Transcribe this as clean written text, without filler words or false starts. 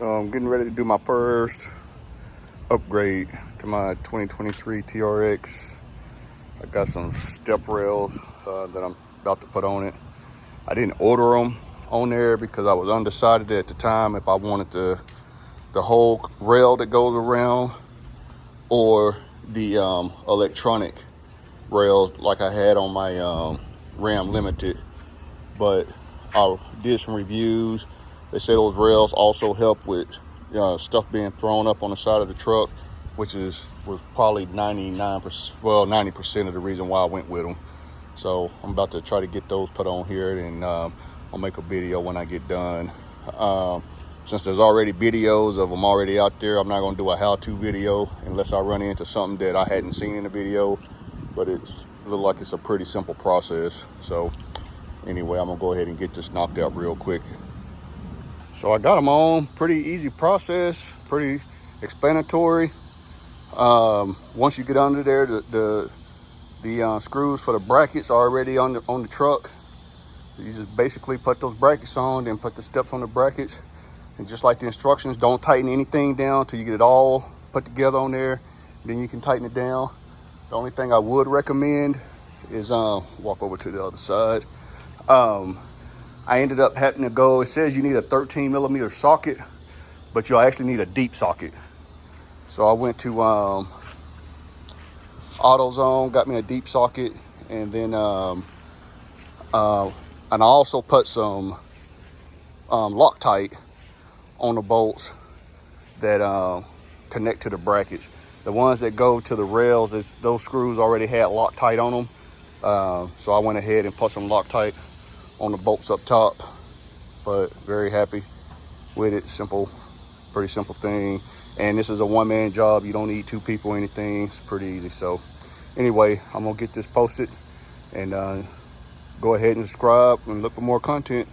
So I'm getting ready to do my first upgrade to my 2023 TRX. I got some step rails that I'm about to put on it. I didn't order them on there because I was undecided at the time if I wanted the whole rail that goes around or the electronic rails like I had on my Ram Limited. But I did some reviews. They said those rails also help with stuff being thrown up on the side of the truck, which was probably 99%, well, 90% of the reason why I went with them. So I'm about to try to get those put on here, and I'll make a video when I get done. Since there's already videos of them already out there, I'm not going to do a how-to video unless I run into something that I hadn't seen in the video. But it looks like it's a pretty simple process. So anyway, I'm gonna go ahead and get this knocked out real quick. So I got them on, pretty easy process, pretty explanatory. Once you get under there, the screws for the brackets are already on the truck. You just basically put those brackets on, then put the steps on the brackets. And just like the instructions, don't tighten anything down till you get it all put together on there. Then you can tighten it down. The only thing I would recommend is walk over to the other side. I ended up having to go, it says you need a 13 millimeter socket, but you'll actually need a deep socket. So I went to AutoZone, got me a deep socket, and then and I also put some Loctite on the bolts that connect to the brackets. The ones that go to the rails, those screws already had Loctite on them. So I went ahead and put some Loctite on the bolts up top. But very happy with it. Simple, pretty simple thing. And this is a one-man job. You don't need two people or anything. It's pretty easy. So anyway, I'm gonna get this posted and go ahead and subscribe and look for more content.